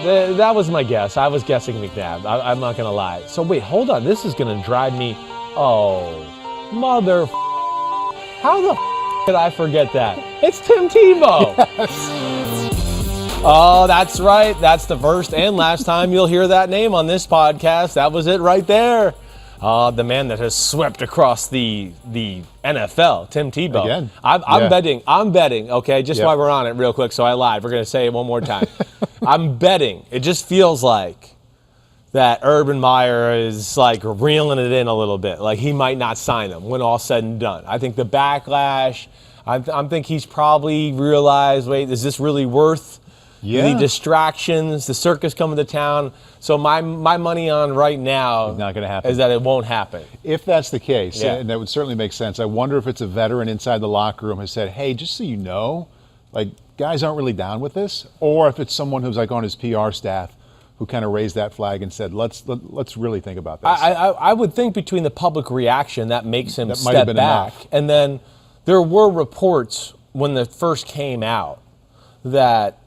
that was my guess. I was guessing McNabb. I'm not going to lie. So wait, hold on. This is going to drive me. Oh, mother. How the did I forget that? It's Tim Tebow. Yes. Oh, that's right. That's the first and last time you'll hear that name on this podcast. That was it right there. The man that has swept across the NFL, Tim Tebow. Again. I'm betting, okay, just while we're on it real quick, so I lied. We're going to say it one more time. I'm betting. It just feels like that Urban Meyer is like reeling it in a little bit. Like he might not sign him when all's said and done. I think the backlash, I think he's probably realized, wait, is this really worth the distractions, the circus coming to town? So my money on right now it's not going to happen. Is that it won't happen. If that's the case, and that would certainly make sense, I wonder if it's a veteran inside the locker room who said, hey, just so you know, like guys aren't really down with this, or if it's someone who's like on his PR staff who kind of raised that flag and said, let's really think about this. I would think between the public reaction that makes him step back. Enough. And then there were reports when it first came out that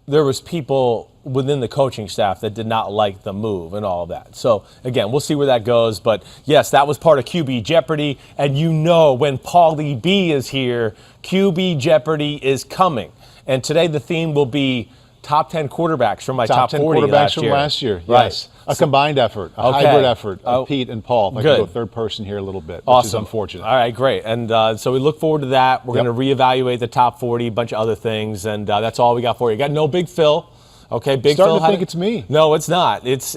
there was people within the coaching staff that did not like the move and all of that. So, again, we'll see where that goes. But, yes, that was part of QB Jeopardy. And you know when Paulie B is here, QB Jeopardy is coming. And today the theme will be top 10 quarterbacks from my top 40 quarterbacks from last year. Yes. Right. A combined effort, a hybrid effort of Pete and Paul. If I can go third person here a little bit, which is unfortunate. All right, great. And so we look forward to that. We're going to reevaluate the top 40, a bunch of other things, and that's all we got for you. Got no Big Phil. Okay, Big Phil. Starting to think it's me. No, it's not. It's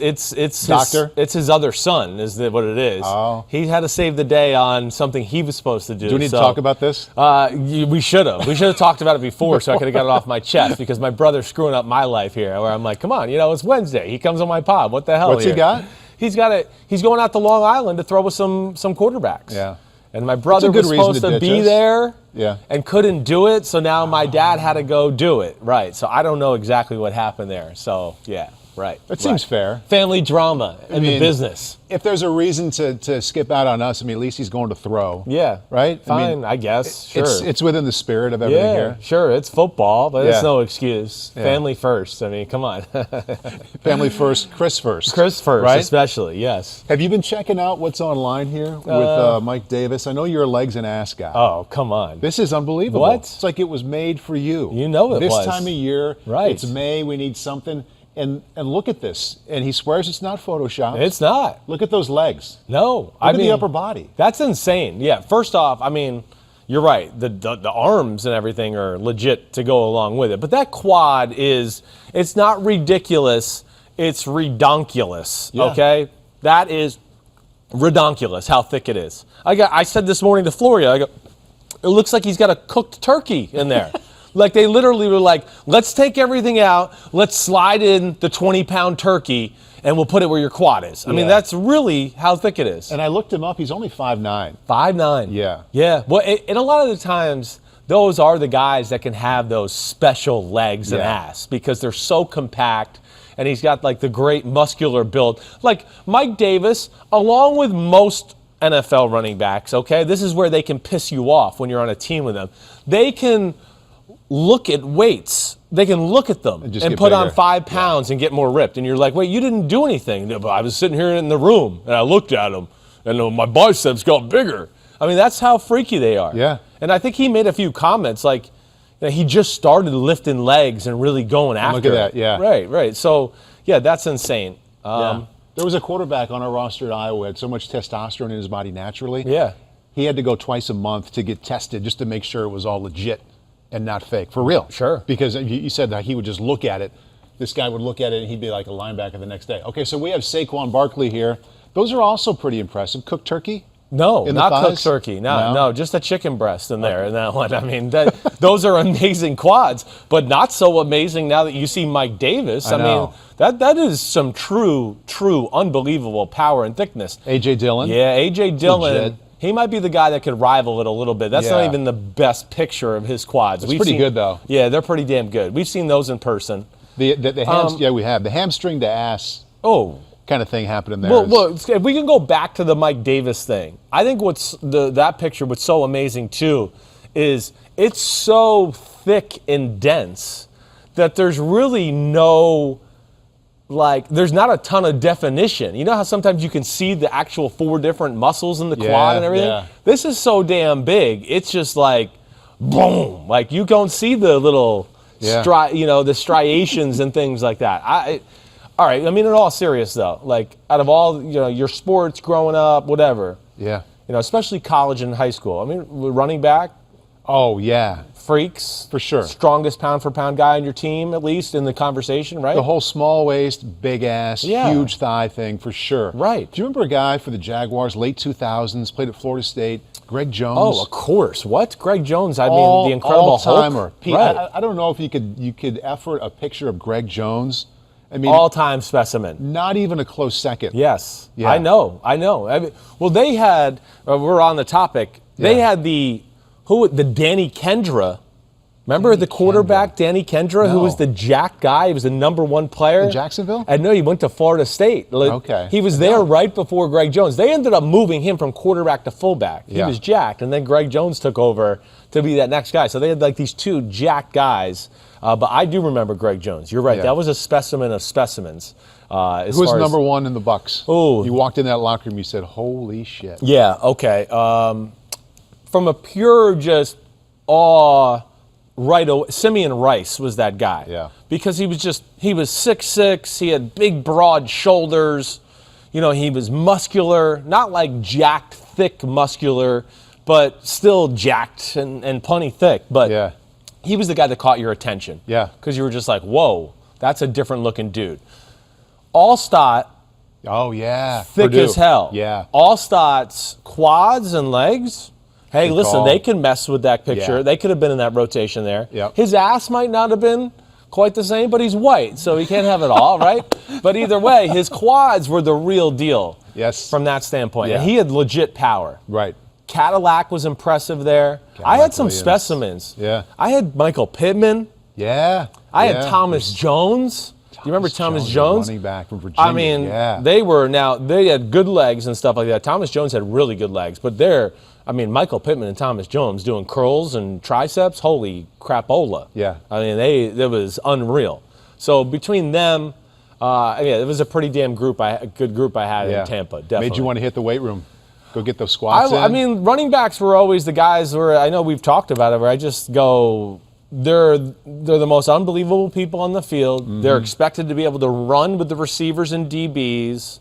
Doctor. It's his other son. Is what it is. Oh. He had to save the day on something he was supposed to do. Do we need to talk about this? We should have. We should have talked about it before, so I could have got it off my chest. Because my brother's screwing up my life here. Where I'm like, come on, it's Wednesday. He comes on my pod. What the hell? What's he got? He's going out to Long Island to throw with some quarterbacks. Yeah. And my brother was supposed to be there and couldn't do it, so now my dad had to go do it. Right. So I don't know exactly what happened there. So, yeah, right. That seems fair. Family drama in the business. If there's a reason to skip out on us, at least he's going to throw. Yeah. Right? Fine, I guess. Sure. It's within the spirit of everything here. Sure. It's football, but it's no excuse. Yeah. Family first. Come on. Family first, Chris first. Chris first, right? Especially, yes. Have you been checking out what's online here with Mike Davis? I know you're a legs and ass guy. Oh, come on. This is unbelievable. What? It's like it was made for you. You know it was. This time of year, right. It's May, we need something. And look at this. And he swears it's not Photoshopped. It's not. Look at those legs. No. Look at the upper body. That's insane. Yeah, first off, you're right. The arms and everything are legit to go along with it. But that quad it's not ridiculous. It's redonkulous, okay? That is redonkulous, how thick it is. I said this morning to Floria, it looks like he's got a cooked turkey in there. Like they literally were like, let's take everything out, let's slide in the 20-pound turkey, and we'll put it where your quad is. I mean, that's really how thick it is. And I looked him up, he's only 5'9". 5'9". Yeah. Yeah. Well, and a lot of the times, those are the guys that can have those special legs and ass because they're so compact, and he's got like the great muscular build. Like Mike Davis, along with most NFL running backs, okay, this is where they can piss you off when you're on a team with them. They can look at weights. They can look at them and put on 5 pounds and get more ripped. And you're like, wait, you didn't do anything. No, but I was sitting here in the room and I looked at them and my biceps got bigger. I mean, that's how freaky they are. Yeah. And I think he made a few comments like he just started lifting legs and really going after Look at that, yeah. Right. So, yeah, that's insane. There was a quarterback on our roster at Iowa who had so much testosterone in his body naturally. Yeah. He had to go twice a month to get tested just to make sure it was all legit and not fake, for real. Sure. Because you said that he would just look at it. This guy would look at it and he'd be like a linebacker the next day. Okay, so we have Saquon Barkley here. Those are also pretty impressive. Cooked turkey? No, not cooked turkey. No, just a chicken breast in there in that one. I mean, those are amazing quads, but not so amazing now that you see Mike Davis. I mean, that is some true, unbelievable power and thickness. A.J. Dillon? Yeah, A.J. Dillon. Legit. He might be the guy that could rival it a little bit. That's not even the best picture of his quads. It's pretty good, though. Yeah, they're pretty damn good. We've seen those in person. We have. The hamstring to ass kind of thing happening there. Well, if we can go back to the Mike Davis thing, I think that picture, what's so amazing, too, is it's so thick and dense that there's really no like there's not a ton of definition. You know how sometimes you can see the actual 4 different muscles in the quad and everything? Yeah. This is so damn big. It's just like, boom. Like you don't see the little, the striations and things like that. All right, I mean, in all serious though, like out of all, your sports growing up, whatever. Yeah. Especially college and high school. I mean, running back. Oh, yeah. Freaks. For sure. Strongest pound for pound guy on your team, at least in the conversation, right? The whole small waist, big ass, huge thigh thing, for sure. Right. Do you remember a guy for the Jaguars, late 2000s, played at Florida State, Greg Jones? Oh, of course. What? Greg Jones, I mean, the Incredible all-timer. Hulk. Right. I don't know if you could effort a picture of Greg Jones. I mean, all-time specimen. Not even a close second. Yes. Yeah. I know. I mean, well, they had, we're on the topic, they had the Danny Kendra. Remember the quarterback, Danny Kendra, who was the jack guy? He was the number 1 player. In Jacksonville? I know, he went to Florida State. Okay. He was there right before Greg Jones. They ended up moving him from quarterback to fullback. He was jacked, and then Greg Jones took over to be that next guy. So they had like these 2 jacked guys. But I do remember Greg Jones. You're right. Yeah. That was a specimen of specimens. Who was number 1 in the Bucs? Oh. You walked in that locker room, you said, holy shit. Yeah, okay. From a pure just awe right away, Simeon Rice was that guy. Yeah. Because he was 6'6", he had big, broad shoulders. He was muscular, not like jacked, thick muscular, but still jacked and plenty thick. But he was the guy that caught your attention. Yeah. Because you were just like, whoa, that's a different looking dude. Allstott. Oh, yeah. Thick Purdue. as hell. Yeah. Allstott's quads and legs. Hey, Good listen, call. they can mess with that picture. Yeah. They could have been in that rotation there. Yep. His ass might not have been quite the same, but he's white, so he can't have it all, right? But either way, his quads were the real deal. Yes. From that standpoint. Yeah. And he had legit power. Right. Cadillac was impressive there. I had some specimens. Yeah. I had Michael Pittman. Yeah. I had Thomas Jones. Do you remember Thomas Jones? Running back from Virginia. I mean, they had good legs and stuff like that. Thomas Jones had really good legs, but Michael Pittman and Thomas Jones doing curls and triceps, holy crapola. Yeah. I mean, it was unreal. So between them, it was a pretty damn good group I had in Tampa, definitely. Made you want to hit the weight room. Go get those squats in. I mean, running backs were always the guys where I know we've talked about it, where I just go, they're the most unbelievable people on the field. Mm-hmm. They're expected to be able to run with the receivers and DBs,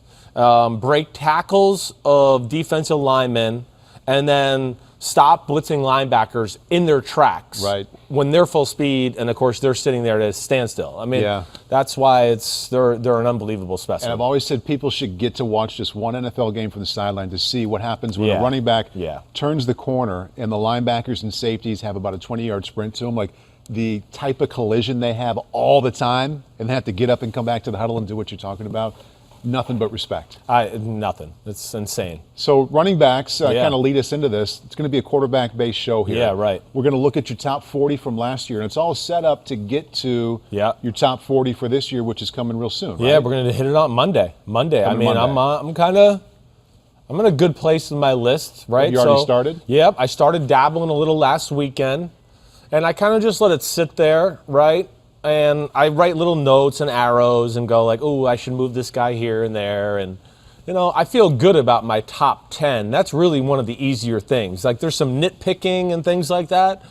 break tackles of defensive linemen, and then stop blitzing linebackers in their tracks when they're full speed, and of course they're sitting there at a standstill. I mean, that's why they're an unbelievable specimen. And I've always said people should get to watch just one NFL game from the sideline to see what happens when a running back turns the corner and the linebackers and safeties have about a 20-yard sprint to them. Like the type of collision they have all the time, and they have to get up and come back to the huddle and do what you're talking about. Nothing but respect. Nothing. It's insane. So running backs kind of lead us into this. It's going to be a quarterback-based show here. Yeah, right. We're going to look at your top 40 from last year, and it's all set up to get to your top 40 for this year, which is coming real soon, right? Yeah, we're going to hit it on Monday. I'm in a good place with my list, right? You already started? Yep, I started dabbling a little last weekend, and I kind of just let it sit there, right? And I write little notes and arrows and go like, oh, I should move this guy here and there. And, I feel good about my top 10. That's really one of the easier things. Like there's some nitpicking and things like that.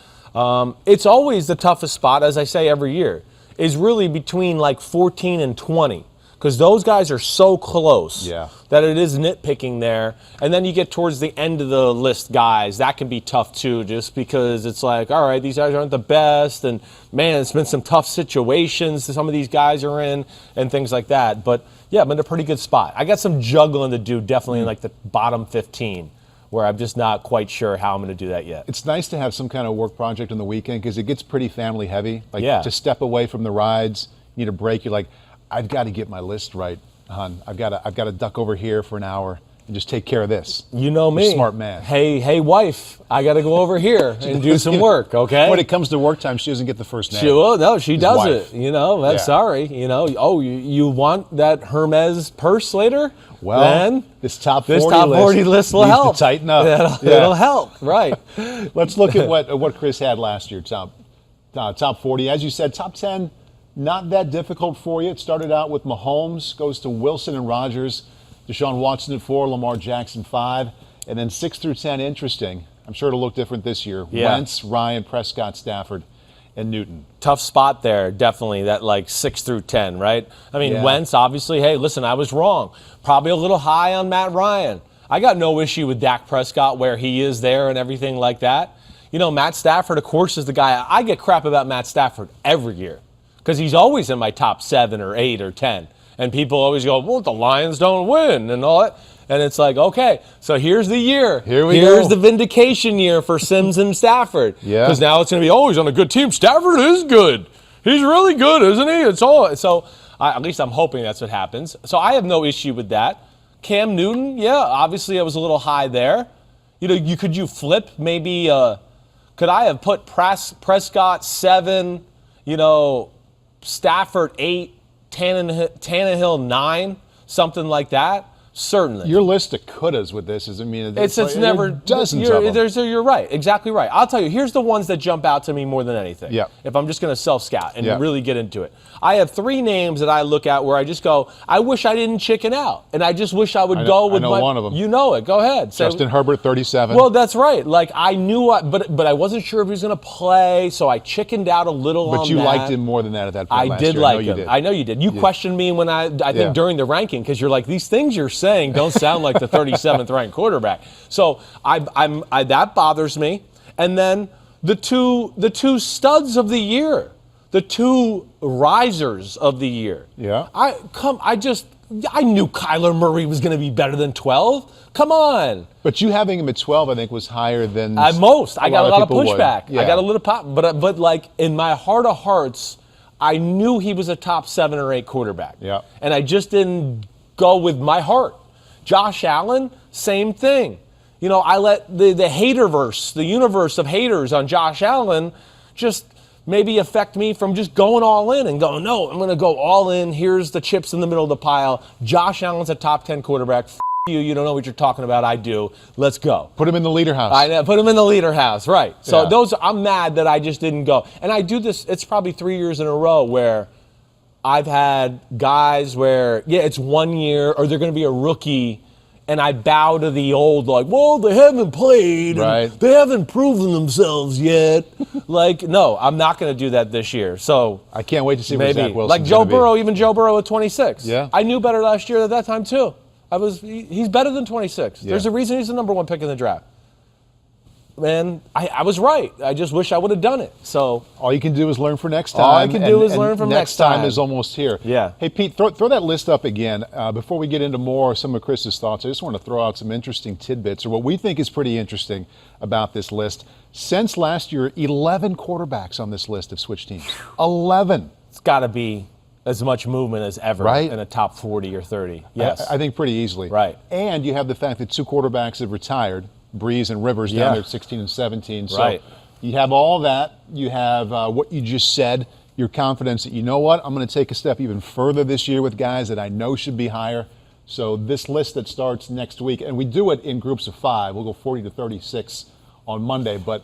It's always the toughest spot, as I say every year, is really between like 14 and 20. Because those guys are so close that it is nitpicking there. And then you get towards the end of the list guys, that can be tough too, just because it's like, all right, these guys aren't the best, and man, it's been some tough situations that some of these guys are in and things like that. But yeah, I'm in a pretty good spot. I got some juggling to do definitely in like the bottom 15, where I'm just not quite sure how I'm going to do that yet. It's nice to have some kind of work project on the weekend because it gets pretty family heavy. Like to step away from the rides, you need a break, you're like, I've got to get my list right, hon. I've got to duck over here for an hour and just take care of this. You know me. You're a smart man. Hey, wife, I got to go over here and do some work, okay? When it comes to work time, she doesn't get the first name. She does wife. it. I'm sorry. You want that Hermes purse later? Well, then this top 40 list will help. To tighten up. It'll help, right? Let's look at what Chris had last year. Top 40. As you said, top 10. not that difficult for you. It started out with Mahomes, goes to Wilson and Rodgers, Deshaun Watson at 4, Lamar Jackson 5, and then 6 through 10, interesting. I'm sure it'll look different this year. Yeah. Wentz, Ryan, Prescott, Stafford, and Newton. Tough spot there, definitely, that like 6 through 10, right? I mean, Yeah. Wentz, obviously, hey, listen, I was wrong. Probably a little high on Matt Ryan. I got no issue with Dak Prescott where he is there and everything like that. You know, Matt Stafford, of course, is the guy. I get crap about Matt Stafford every year because he's always in my top 7 or 8 or 10. And people always go, well, the Lions don't win and all that. And it's like, okay, so here's the year. Here's the vindication year for Simms and Stafford. Yeah. Because now it's going to be, oh, he's on a good team. Stafford is good. He's really good, isn't he? It's all. So at least I'm hoping that's what happens. So I have no issue with that. Cam Newton, yeah, obviously I was a little high there. You know, could you flip maybe, could I have put Prescott 7, you know, Stafford 8, Tannehill 9, something like that? Certainly. Your list of couldas with this is, I mean, it's never dozens of them. You're right, exactly right. I'll tell you, here's the ones that jump out to me more than anything. Yeah. If I'm just going to self-scout and really get into it. I have 3 names that I look at where I just go, I wish I didn't chicken out. And I just wish I would go with one of them. You know it. Go ahead. Justin Herbert, 37. Well, that's right. Like, I knew, but I wasn't sure if he was going to play, so I chickened out a little But on you that. liked him more than that at that point I last did year. like him. I know you did. You questioned me when I think during the ranking because you're like, these things you're saying don't sound like the 37th ranked quarterback. So that bothers me. And then the two studs of the year, the 2 risers of the year. Yeah. I knew Kyler Murray was going to be better than 12. Come on. But you having him at 12, I think, was higher than most. I got a lot of people pushback. would. Yeah. I got a little pop, but like in my heart of hearts, I knew he was a top 7 or 8 quarterback. Yeah. And I just didn't go with my heart. Josh Allen, same thing. You know, I let the haterverse, the universe of haters on Josh Allen just maybe affect me from just going all in and going, no, I'm going to go all in. Here's the chips in the middle of the pile. Josh Allen's a top 10 quarterback. You don't know what you're talking about. I do. Let's go. Put him in the leader house. I know, put him in the leader house, right. So I'm mad that I just didn't go. And I do this, it's probably 3 years in a row where I've had guys where, it's 1 year or they're going to be a rookie and I bow to the old, like, well, they haven't played. Right. And they haven't proven themselves yet. Like, no, I'm not going to do that this year. So I can't wait to see maybe. what Zach Wilson's Like Joe gonna be. Burrow, even Joe Burrow at 26. Yeah. I knew better last year at that time, too. He's better than 26. Yeah. There's a reason he's the number 1 pick in the draft. And I was right. I just wish I would have done it. So all you can do is learn for next time. All I can do is learn from next time. Next time is almost here. Yeah. Hey, Pete, throw that list up again. Before we get into more some of Chris's thoughts, I just want to throw out some interesting tidbits, or what we think is pretty interesting about this list. Since last year, 11 quarterbacks on this list have switched teams. 11. It's got to be as much movement as ever Right. in a top 40 or 30. Yes. I think pretty easily. Right. And you have the fact that 2 quarterbacks have retired, Breeze and Rivers, down there at 16 and 17. So Right. you have all that. You have what you just said, your confidence that, you know what, I'm going to take a step even further this year with guys that I know should be higher. So this list that starts next week, and we do it in groups of 5. We'll go 40 to 36 on Monday. But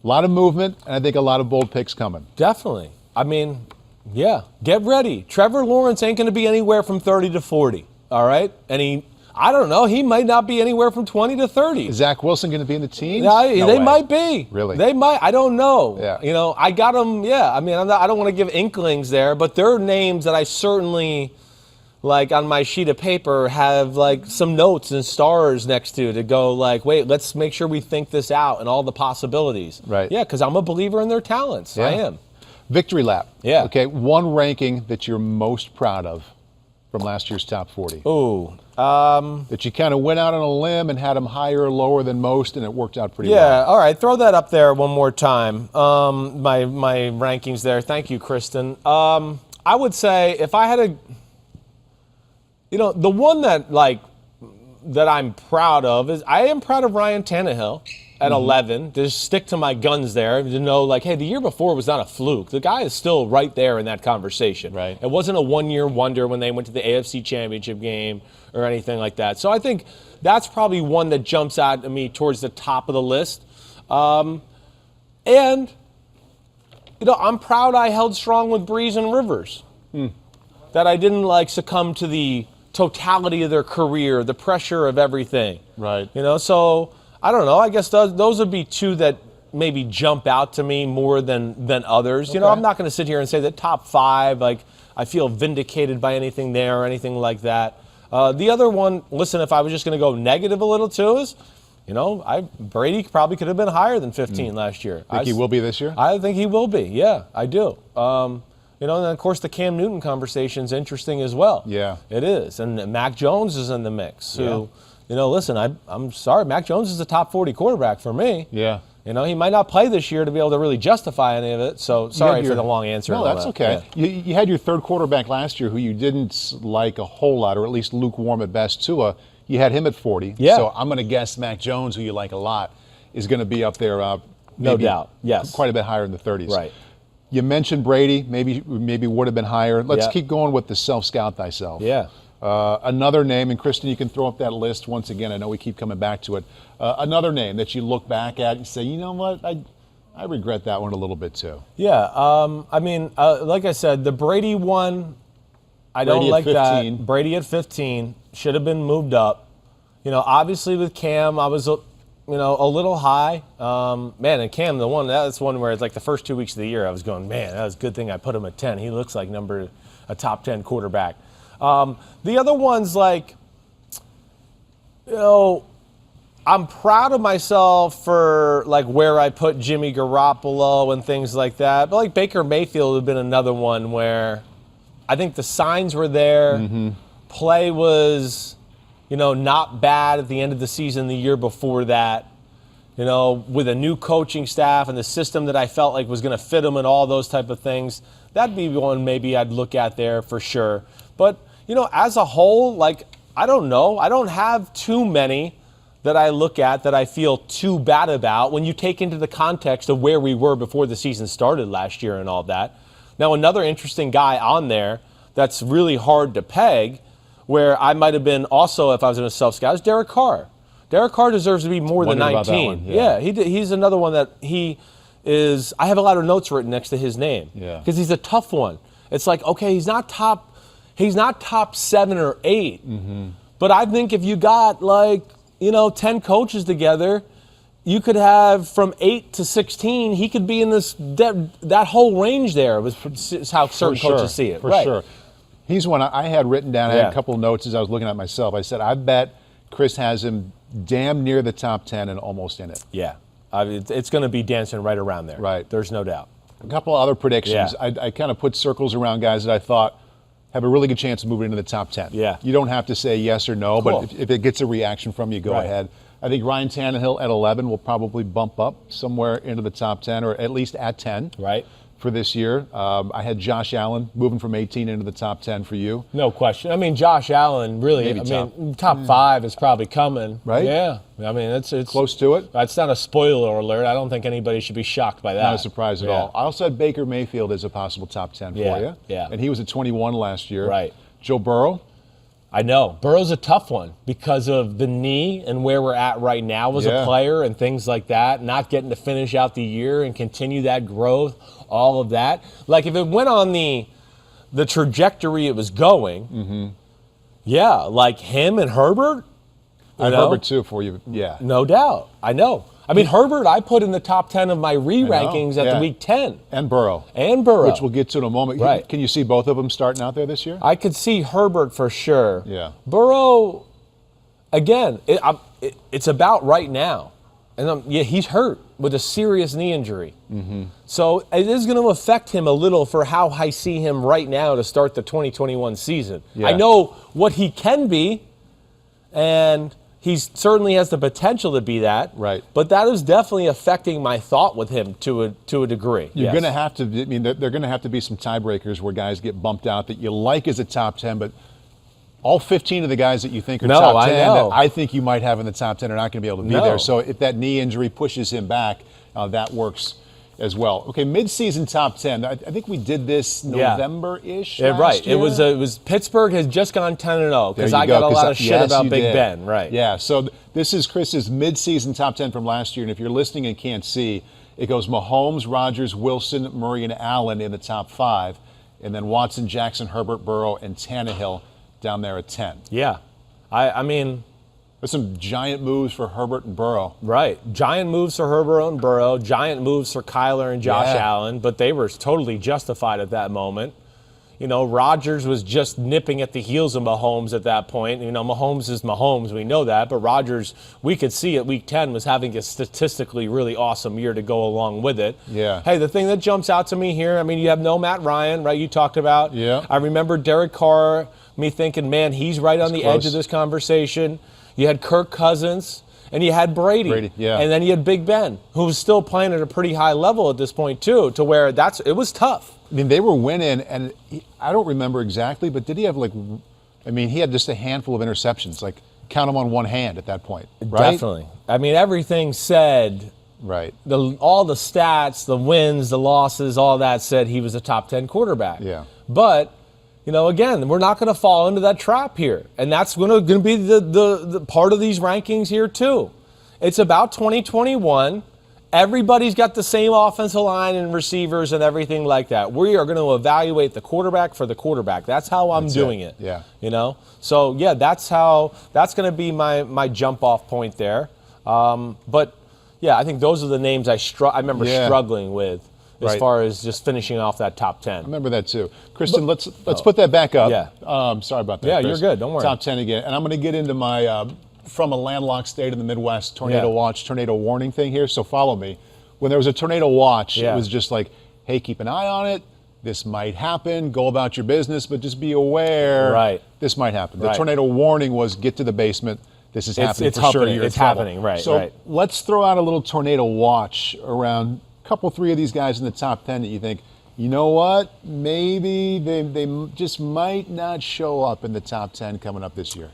a lot of movement, and I think a lot of bold picks coming. Definitely. I mean, yeah, get ready. Trevor Lawrence ain't going to be anywhere from 30 to 40, all right? And I don't know, he might not be anywhere from 20 to 30. Is Zach Wilson going to be in the team? They might be. Really? They might. I don't know. Yeah. You know, I got them, I mean, I don't want to give inklings there, but there are names that I certainly, like on my sheet of paper, have like some notes and stars next to go like, wait, let's make sure we think this out and all the possibilities. Right. Yeah, because I'm a believer in their talents. Yeah. I am. Victory lap. Yeah. Okay, one ranking that you're most proud of from last year's top 40. Ooh. That you kind of went out on a limb and had them higher or lower than most, and it worked out pretty well. Yeah, all right. Throw that up there one more time. My rankings there. Thank you, Kristen. I would say if I had the one that I'm proud of is I am proud of Ryan Tannehill at 11. Just stick to my guns there to know, like, hey, the year before was not a fluke. The guy is still right there in that conversation. Right. It wasn't a one-year wonder when they went to the AFC Championship game or anything like that. So I think that's probably one that jumps out at me towards the top of the list. And I'm proud I held strong with Breeze and Rivers. That I didn't succumb to the totality of their career, the pressure of everything. Right. So I don't know. I guess those would be two that maybe jump out to me more than others. Okay. I'm not going to sit here and say that top 5, I feel vindicated by anything there or anything like that. The other one, listen, if I was just going to go negative a little too, is, Brady probably could have been higher than 15 last year. Think he will be this year? I think he will be. Yeah, I do. And then of course the Cam Newton conversation is interesting as well. Yeah, it is. And Mac Jones is in the mix. Who, listen, I'm sorry, Mac Jones is a top 40 quarterback for me. Yeah. He might not play this year to be able to really justify any of it. So sorry for the long answer. No, that's okay. Yeah. You had your third quarterback last year who you didn't like a whole lot, or at least lukewarm at best, Tua. You had him at 40. Yeah. So I'm going to guess Mac Jones, who you like a lot, is going to be up there. No doubt. Yes. Quite a bit higher in the 30s. Right. You mentioned Brady. Maybe would have been higher. Let's keep going with the self-scout thyself. Yeah. Another name, and Kristen, you can throw up that list once again. I know we keep coming back to it. Another name that you look back at and say, you know what, I regret that one a little bit too. Yeah. Like I said, the Brady one, I don't like that. Brady at 15 should have been moved up. Obviously with Cam, I was, a little high. And Cam, that's one where it's like the first 2 weeks of the year, I was going, man, that was a good thing I put him at 10. He looks like a top 10 quarterback. The other one's I'm proud of myself for where I put Jimmy Garoppolo and things like that. But Baker Mayfield would have been another one where I think the signs were there. Mm-hmm. Play was, not bad at the end of the season the year before that. With a new coaching staff and the system that I felt like was going to fit him and all those type of things. That'd be one maybe I'd look at there for sure. But, as a whole, I don't know. I don't have too many that I look at that I feel too bad about when you take into the context of where we were before the season started last year and all that. Now, another interesting guy on there that's really hard to peg, where I might have been also if I was in a self-scout, is Derek Carr. Derek Carr deserves to be more than 19. Yeah, he's another one that he is. I have a lot of notes written next to his name because he's a tough one. It's okay, he's not top 7 or 8, but I think if you got 10 coaches together, you could have from 8 to 16. He could be in that whole range there. Is how certain coaches see it. For sure. He's one I had written down. I had a couple of notes as I was looking at myself. I said, I bet Chris has him damn near the top 10 and almost in it. Yeah. It's going to be dancing right around there. Right. There's no doubt. A couple of other predictions. Yeah. I kind of put circles around guys that I thought have a really good chance of moving into the top 10. Yeah. You don't have to say yes or no, but if it gets a reaction from you, go ahead. I think Ryan Tannehill at 11 will probably bump up somewhere into the top 10, or at least at 10 for this year. I had Josh Allen moving from 18 into the top 10 for you. No question. Josh Allen really, top 5 is probably coming. Right? Yeah. It's close to it. That's not a spoiler alert. I don't think anybody should be shocked by that. Not a surprise at all. I also had Baker Mayfield as a possible top 10 for you. Yeah. And he was at 21 last year. Right. Joe Burrow. I know. Burrow's a tough one because of the knee and where we're at right now as a player and things like that, not getting to finish out the year and continue that growth, all of that. If it went on the trajectory it was going, him and Herbert. Herbert too for you, No doubt. I know. Herbert I put in the top 10 of my re-rankings at the week 10. And Burrow. Which we'll get to in a moment. Right. Can you see both of them starting out there this year? I could see Herbert for sure. Yeah. Burrow, again, it's about right now. And he's hurt with a serious knee injury. Mm-hmm. So it is going to affect him a little for how I see him right now to start the 2021 season. Yeah. I know what he can be, and he certainly has the potential to be that. Right. But that is definitely affecting my thought with him to a degree. You're going to have to, they're going to have to be some tiebreakers where guys get bumped out that you like as a top 10, but all 15 of the guys that you think are top 10 that I think you might have in the top 10 are not going to be able to be there. So if that knee injury pushes him back, that works as well. Okay, mid-season top 10. I think we did this November-ish last year. It was Pittsburgh has just gone 10-0 because I got a lot of shit about Big Ben. Right. Yeah, so this is Chris's mid-season top 10 from last year, and if you're listening and can't see, It goes Mahomes, Rodgers, Wilson, Murray, and Allen in the top 5, and then Watson, Jackson, Herbert, Burrow, and Tannehill down there at 10. Yeah. I mean, there's some giant moves for Herbert and Burrow. Right. Giant moves for Herbert and Burrow, giant moves for Kyler and Josh Allen, but they were totally justified at that moment. You know, Rodgers was just nipping at the heels of Mahomes at that point. You know, Mahomes is Mahomes, we know that, but Rodgers, we could see at week 10 was having a statistically really awesome year to go along with it. Yeah. Hey, the thing that jumps out to me here, I mean, you have no Matt Ryan, right, you talked about. Yeah. I remember Derek Carr, me thinking, man, he's right on the edge of this conversation. You had Kirk Cousins, and you had Brady. Yeah. And then you had Big Ben, who was still playing at a pretty high level at this point, too, to where it was tough. I mean, they were winning, and I don't remember exactly, but did he have he had just a handful of interceptions, like count them on one hand at that point, right? Definitely. I mean, everything said, right? All the stats, the wins, the losses, all that said he was a top 10 quarterback. Yeah. But, you know, again, we're not going to fall into that trap here. And that's going to be the part of these rankings here, too. It's about 2021. Everybody's got the same offensive line and receivers and everything like that. We are going to evaluate the quarterback for the quarterback. That's how I'm doing it. Yeah. You know? So, yeah, that's going to be my jump-off point there. But, yeah, I think those are the names I remember struggling with. As far as just finishing off that top 10. I remember that too. Kristen, let's put that back up. Yeah. Sorry about that. Yeah, Chris. you're good. Don't worry. Top 10 again. And I'm going to get into my, from a landlocked state in the Midwest, tornado watch, tornado warning thing here. So follow me. When there was a tornado watch, it was just like, hey, keep an eye on it. This might happen. Go about your business, but just be aware. Right. This might happen. The tornado warning was get to the basement. This is happening for sure. It's happening, right. So let's throw out a little tornado watch around couple, 3 of these guys in the top 10 that you think, you know what, maybe they just might not show up in the top 10 coming up this year?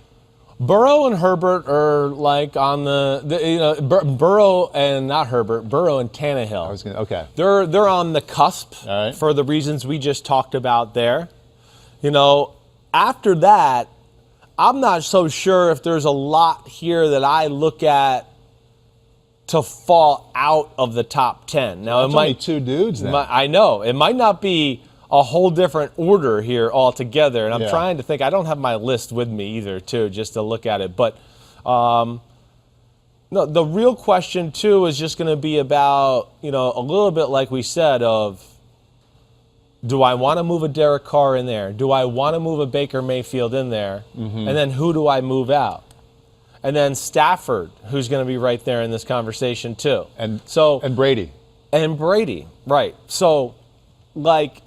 Burrow and Herbert are like on Burrow and not Herbert, Burrow and Tannehill. They're on the cusp for the reasons we just talked about there. You know, after that, I'm not so sure if there's a lot here that I look at to fall out of the top 10. Now, That's only 2 dudes then. I know. It might not be a whole different order here altogether. And I'm trying to think. I don't have my list with me either, too, just to look at it. But no, the real question, too, is just going to be about, you know, a little bit like we said of, do I want to move a Derek Carr in there? Do I want to move a Baker Mayfield in there? Mm-hmm. And then who do I move out? And then Stafford, who's going to be right there in this conversation too. And Brady. And Brady, right. So, like,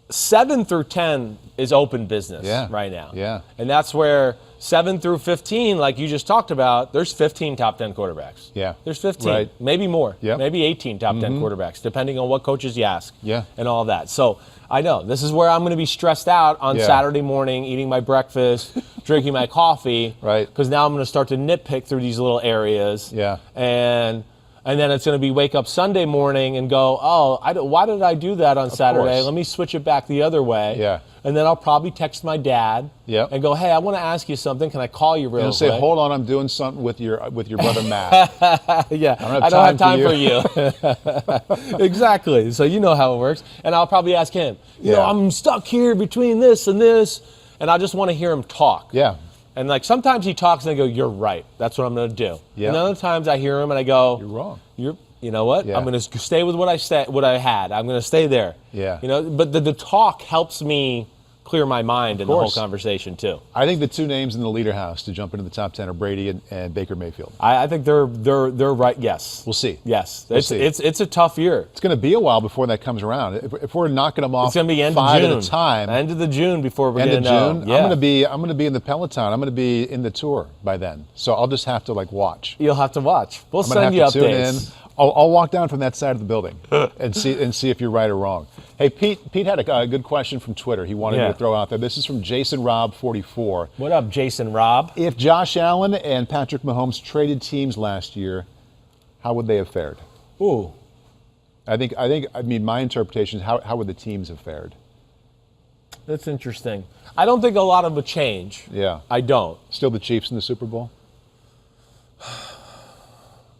7 through 10 is open business right now. Yeah. And that's where 7 through 15, like you just talked about, there's 15 top 10 quarterbacks. Yeah. There's 15, maybe more, yep. maybe 18 top 10 quarterbacks, depending on what coaches you ask and all that. So I know this is where I'm going to be stressed out on Saturday morning, eating my breakfast, drinking my coffee, because now I'm going to start to nitpick through these little areas. Yeah. And then it's going to be wake up Sunday morning and go, why did I do that on Saturday? Let me switch it back the other way. Yeah. And then I'll probably text my dad and go, hey, I want to ask you something. Can I call you real quick? Say, hold on, I'm doing something with your brother Matt. I don't have time for you. Exactly. So you know how it works. And I'll probably ask him, you know, I'm stuck here between this and this. And I just want to hear him talk. Yeah. And like sometimes he talks and I go, you're right. That's what I'm going to do. Yeah. And other times I hear him and I go, you're wrong. You know what? Yeah. I'm going to stay with what I had. I'm going to stay there. Yeah. You know, but the talk helps me clear my mind in the whole conversation too. I think the 2 names in the leader house to jump into the top 10 are Brady and Baker Mayfield. I think they're right. Yes. We'll see. Yes. It's a tough year. It's going to be a while before that comes around. If we're knocking them off, it's going to be end 5 of June. At a time. End of the June before we get into June. Yeah. I'm going to be in the Peloton. I'm going to be in the tour by then. So I'll just have to watch. You'll have to watch. We'll send you updates. I'll walk down from that side of the building and see if you're right or wrong. Hey, Pete had a good question from Twitter. He wanted me to throw out there. This is from Jason Robb 44. What up, Jason Robb? If Josh Allen and Patrick Mahomes traded teams last year, how would they have fared? Ooh. I mean, my interpretation is how would the teams have fared? That's interesting. I don't think a lot of a change. Yeah. I don't. Still the Chiefs in the Super Bowl?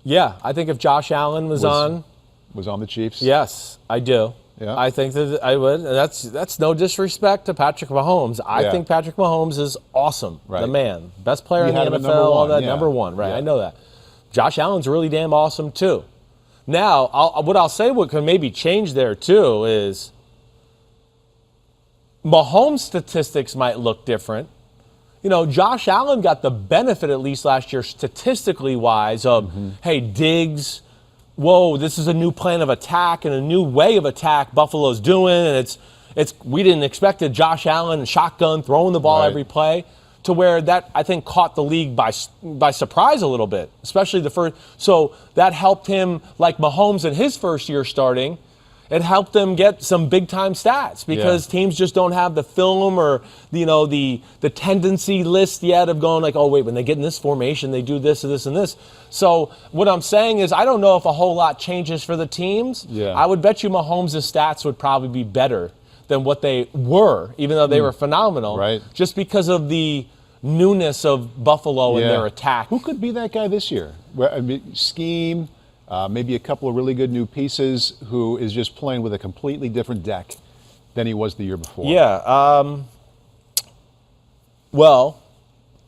Yeah, I think if Josh Allen was on the Chiefs. Yes, I do. Yeah. I think that I would. And that's no disrespect to Patrick Mahomes. I think Patrick Mahomes is awesome. Right. The man. Best player in the had him at NFL, number all one, that. yeah. Number one, right. Yeah. I know that. Josh Allen's really damn awesome, too. Now, what can maybe change there, too, is Mahomes' statistics might look different. You know, Josh Allen got the benefit, at least last year, statistically wise, of, hey, Diggs, whoa, this is a new plan of attack and a new way of attack Buffalo's doing, and we didn't expect it. Josh Allen shotgun throwing the ball every play, to where that I think caught the league by surprise a little bit, especially the first. So that helped him, like Mahomes in his first year starting. It helped them get some big time stats because teams just don't have the film or the tendency list yet of going like, oh wait, when they get in this formation, they do this and this and this. So what I'm saying is I don't know if a whole lot changes for the teams. Yeah. I would bet you Mahomes' stats would probably be better than what they were, even though they were phenomenal. Right. Just because of the newness of Buffalo and their attack. Who could be that guy this year? Scheme. Maybe a couple of really good new pieces, who is just playing with a completely different deck than he was the year before. Yeah. Well,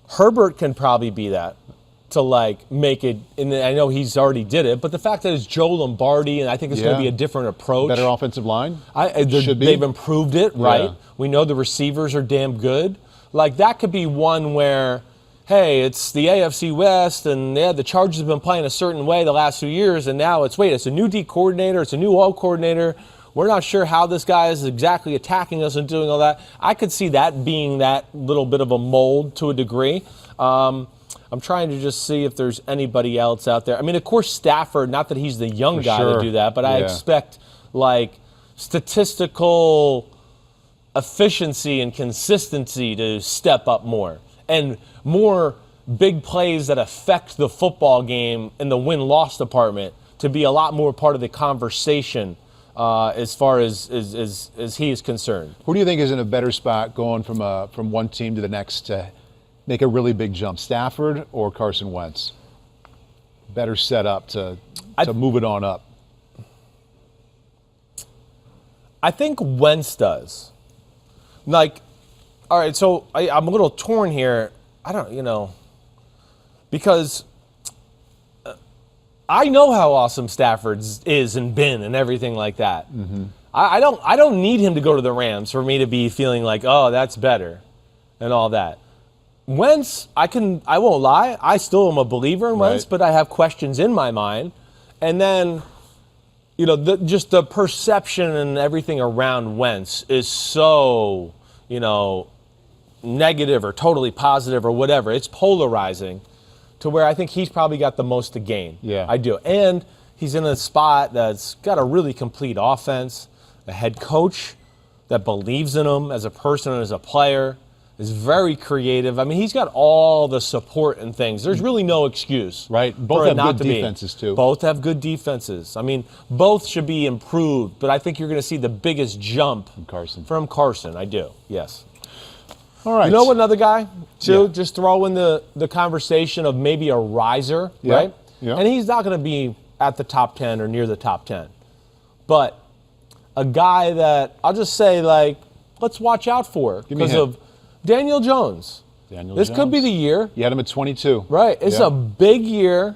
Herbert can probably be that to like make it. And I know he's already did it, but the fact that it's Joe Lombardi, and I think it's going to be a different approach. Better offensive line. Should be. They've improved it, right? Yeah. We know the receivers are damn good. Like that could be one where, hey, it's the AFC West, and the Chargers have been playing a certain way the last few years, and now it's a new D coordinator, it's a new O coordinator. We're not sure how this guy is exactly attacking us and doing all that. I could see that being that little bit of a mold to a degree. I'm trying to just see if there's anybody else out there. I mean, of course, Stafford, not that he's the young guy to do that, but I expect like statistical efficiency and consistency to step up more. And more big plays that affect the football game in the win-loss department to be a lot more part of the conversation as far as he is concerned. Who do you think is in a better spot going from one team to the next to make a really big jump, Stafford or Carson Wentz? Better set up to move it on up. I think Wentz does. Like, all right, so I'm a little torn here. I don't, because I know how awesome Stafford is and been and everything like that. Mm-hmm. I don't need him to go to the Rams for me to be feeling like, oh, that's better and all that. Wentz, I won't lie, I still am a believer in Wentz, but I have questions in my mind. And then, just the perception and everything around Wentz is so, negative or totally positive or whatever. It's polarizing to where I think he's probably got the most to gain. Yeah. I do. And he's in a spot that's got a really complete offense, a head coach that believes in him as a person and as a player, is very creative. I mean, he's got all the support and things. There's really no excuse. Right. Both have good defenses, too. Both have good defenses. I mean, both should be improved, but I think you're going to see the biggest jump from Carson. I do, yes. All right. You know another guy, too? Yeah. Just throw in the conversation of maybe a riser, right? Yeah. And he's not going to be at the top 10 or near the top 10. But a guy that I'll just say, like, let's watch out for because of Daniel Jones. This could be the year. You had him at 22. Right. It's a big year.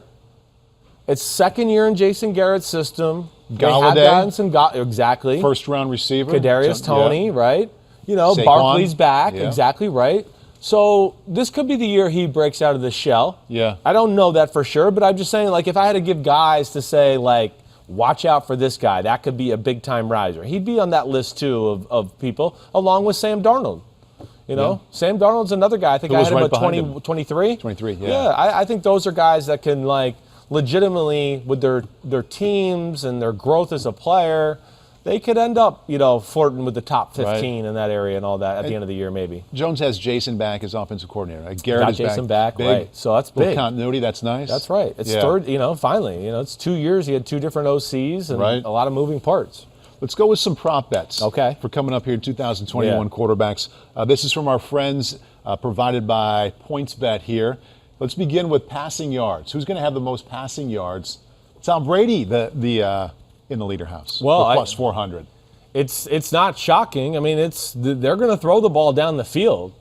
It's second year in Jason Garrett's system. Galladay. Exactly. First round receiver. Kadarius Toney, right? Saquon. Barkley's back. Yeah. Exactly right. So this could be the year he breaks out of the shell. Yeah. I don't know that for sure, but I'm just saying, like, if I had to give guys to say, like, watch out for this guy, that could be a big-time riser. He'd be on that list, too, of people, along with Sam Darnold. Sam Darnold's another guy. I think I had him at 23. 23, yeah. Yeah, I think those are guys that can, like, legitimately, with their teams and their growth as a player, they could end up, flirting with the top 15 in that area and all that at the end of the year, maybe. Jones has Jason back as offensive coordinator. Garrett is Jason back, big. right. So that's big. Continuity, that's nice. That's right. It's third, finally. It's 2 years. He had two different OCs and a lot of moving parts. Let's go with some prop bets. Okay. For coming up here in 2021 quarterbacks. This is from our friends provided by PointsBet here. Let's begin with passing yards. Who's going to have the most passing yards? Tom Brady, the in the leader house. Well, plus 400. It's not shocking. I mean, they're going to throw the ball down the field.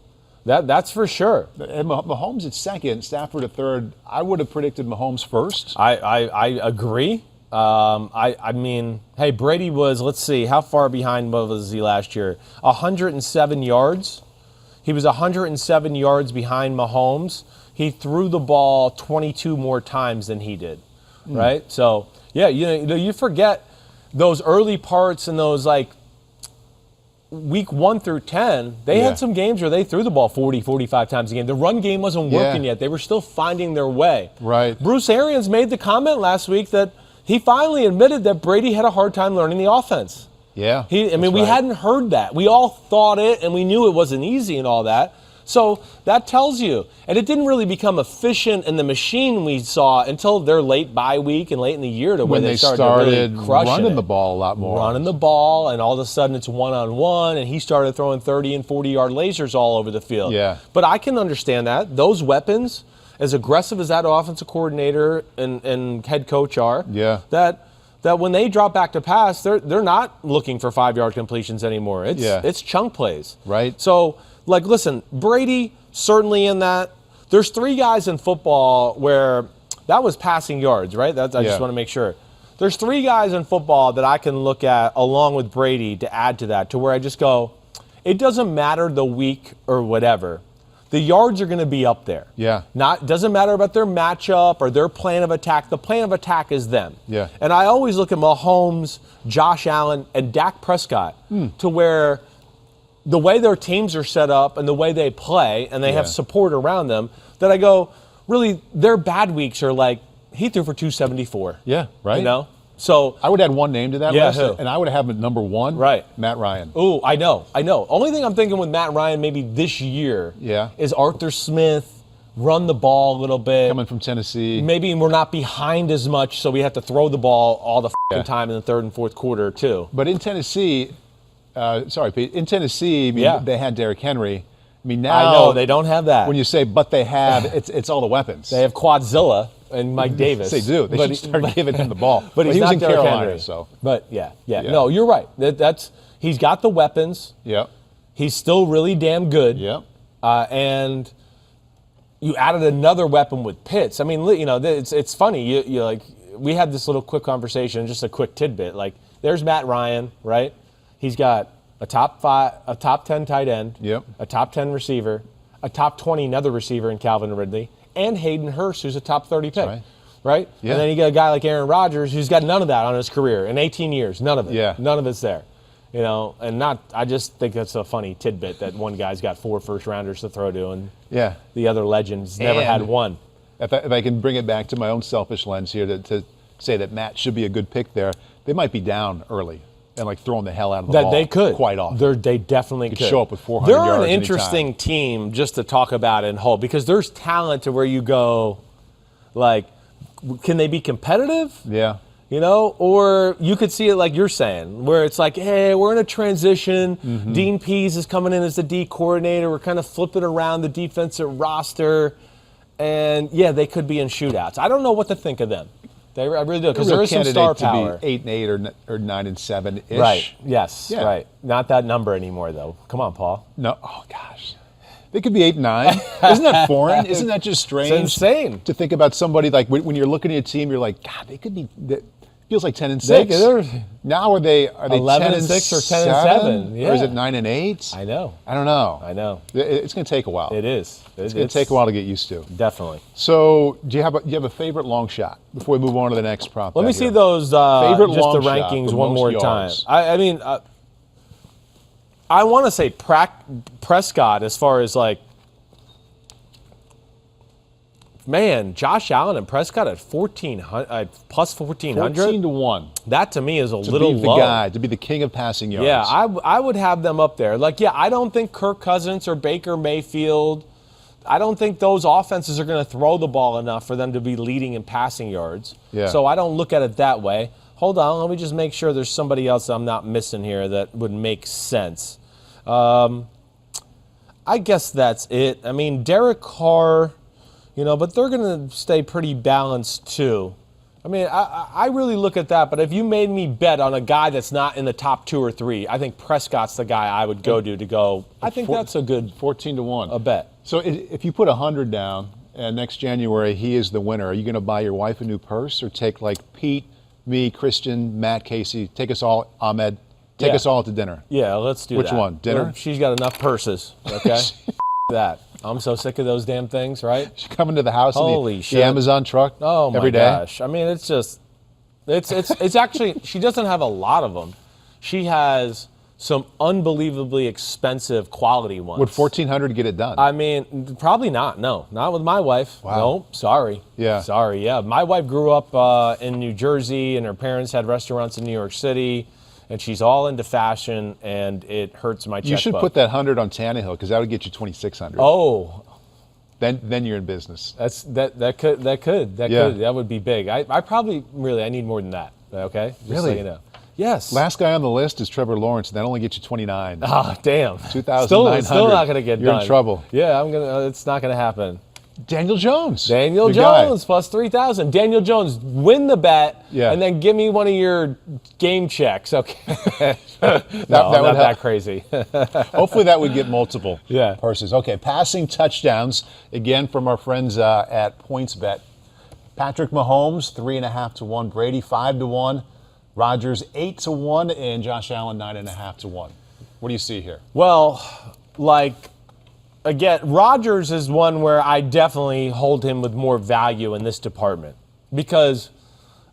That's for sure. And Mahomes at second, Stafford at third. I would have predicted Mahomes first. I agree. I mean, hey, Brady was, let's see, how far behind was he last year? 107 yards. He was 107 yards behind Mahomes. He threw the ball 22 more times than he did, right? So, yeah, you forget those early parts and those, like, week 1 through 10, they had some games where they threw the ball 40, 45 times a game. The run game wasn't working yet. They were still finding their way. Right. Bruce Arians made the comment last week that he finally admitted that Brady had a hard time learning the offense. Yeah. We hadn't heard that. We all thought it, and we knew it wasn't easy and all that. So that tells you. And it didn't really become efficient in the machine we saw until their late bye week and late in the year to where they started really crushing running the ball a lot more. Running the ball, and all of a sudden it's one-on-one, and he started throwing 30 and 40-yard lasers all over the field. Yeah. But I can understand that. Those weapons, as aggressive as that offensive coordinator and head coach are, that when they drop back to pass, they're not looking for 5-yard completions anymore. It's chunk plays. Right. So, like, listen, Brady, certainly in that. There's 3 guys in football where that was passing yards, right? I just want to make sure. There's 3 guys in football that I can look at along with Brady to add to that, to where I just go, it doesn't matter the week or whatever. The yards are going to be up there. Yeah. Doesn't matter about their matchup or their plan of attack. The plan of attack is them. Yeah. And I always look at Mahomes, Josh Allen, and Dak Prescott to where the way their teams are set up and the way they play and they have support around them, that I go, really, their bad weeks are like, he threw for 274. Yeah, right. You know? So I would add one name to that list, who? and I would have him at number 1, right. Matt Ryan. Oh, I know. Only thing I'm thinking with Matt Ryan maybe this year is Arthur Smith, run the ball a little bit. Coming from Tennessee. Maybe we're not behind as much, so we have to throw the ball all the time in the third and fourth quarter, too. But in Tennessee, Pete, in Tennessee, they had Derrick Henry. I mean, now. I know, they don't have that. When you say, but they have, it's all the weapons. They have Quadzilla and Mike Davis. They do. They should start giving him the ball. But he was not in Derrick Carolina, Henry. so. But, yeah. No, you're right. He's got the weapons. Yep. He's still really damn good. Yep. And you added another weapon with Pitts. I mean, it's funny. You like, we had this little quick conversation, just a quick tidbit. Like, there's Matt Ryan, right? He's got a top 10 tight end, a top 10 receiver, a top 20 another receiver in Calvin Ridley, and Hayden Hurst, who's a top 30 pick. Right? Yeah. And then you got a guy like Aaron Rodgers who's got none of that on his career in 18 years. None of it. Yeah. None of it's there. I just think that's a funny tidbit that one guy's got 4 first-rounders to throw to, and the other legends never had one. If I can bring it back to my own selfish lens here to say that Matt should be a good pick there, they might be down early and like throwing the hell out of the ball. They could. Quite often. They definitely could. Show up with 400 yards They're an anytime. interesting team just to talk about and hold, because there's talent to where you go, like, can they be competitive? Yeah. Or you could see it like you're saying, where it's like, hey, we're in a transition. Mm-hmm. Dean Pease is coming in as the D coordinator. We're kind of flipping around the defensive roster. And, they could be in shootouts. I don't know what to think of them. I really do, because there is some star power. To be 8-8 or 9-7-ish. Right. Yes. Yeah. Right. Not that number anymore, though. Come on, Paul. No. Oh gosh. They could be 8-9. Isn't that foreign? Isn't that just strange? It's insane to think about somebody like when you're looking at a team. You're like, God, they could be. Feels like 10-6. Now are they 11-6 or 10-7? Yeah. Or is it 9-8? I know. I don't know. I know. It's going to take a while. It is. It's going to take a while to get used to. Definitely. So, do you have a favorite long shot before we move on to the next prop? Let me see those favorite just long the rankings shot, one more yards. Time. I mean, I want to say Prescott as far as like. Man, Josh Allen and Prescott at 1,400 plus 1,400. 14-1. That to me is a little low. To be the king of passing yards. Yeah, I would have them up there. Like, I don't think Kirk Cousins or Baker Mayfield. I don't think those offenses are going to throw the ball enough for them to be leading in passing yards. Yeah. So I don't look at it that way. Hold on, let me just make sure there's somebody else I'm not missing here that would make sense. I guess that's it. I mean, Derek Carr. but they're going to stay pretty balanced too. I mean, I really look at that, but if you made me bet on a guy that's not in the top 2 or 3, I think Prescott's the guy I would go to go. I think that's a good 14-1 a bet. So if you put 100 down and next January he is the winner, are you going to buy your wife a new purse or take like Pete, me, Christian, Matt, Casey, take us all, Ahmed, take us all to dinner? Yeah, let's do that. Which one? Dinner? She's got enough purses. Okay, that. I'm so sick of those damn things, right? She's coming to the house Holy in shit. the Amazon truck every day. Gosh. I mean, it's actually, she doesn't have a lot of them. She has some unbelievably expensive quality ones. Would 1,400 get it done? I mean, probably not. No, not with my wife. Wow. No, sorry. Yeah. Sorry, yeah. My wife grew up in New Jersey, and her parents had restaurants in New York City. And she's all into fashion, and it hurts my checkbook. You should put that 100 on Tannehill because that would get you 2,600. Oh, then you're in business. That could that would be big. I probably I need more than that. Okay, just really? So you know. Yes. Last guy on the list is Trevor Lawrence, and that only gets you 29. Ah, damn. 2,900. Still not gonna get done. You're in trouble. Yeah, it's not gonna happen. Daniel Jones. Daniel Jones plus 3,000. Daniel Jones, win the bet, and then give me one of your game checks. Okay. That not that crazy. Hopefully that would get multiple Yeah. purses. Okay, passing touchdowns, again from our friends at PointsBet. Patrick Mahomes, 3.5-1. Brady, 5-1. Rodgers, 8-1. And Josh Allen, 9.5-1. What do you see here? Well, again, Rodgers is one where I definitely hold him with more value in this department because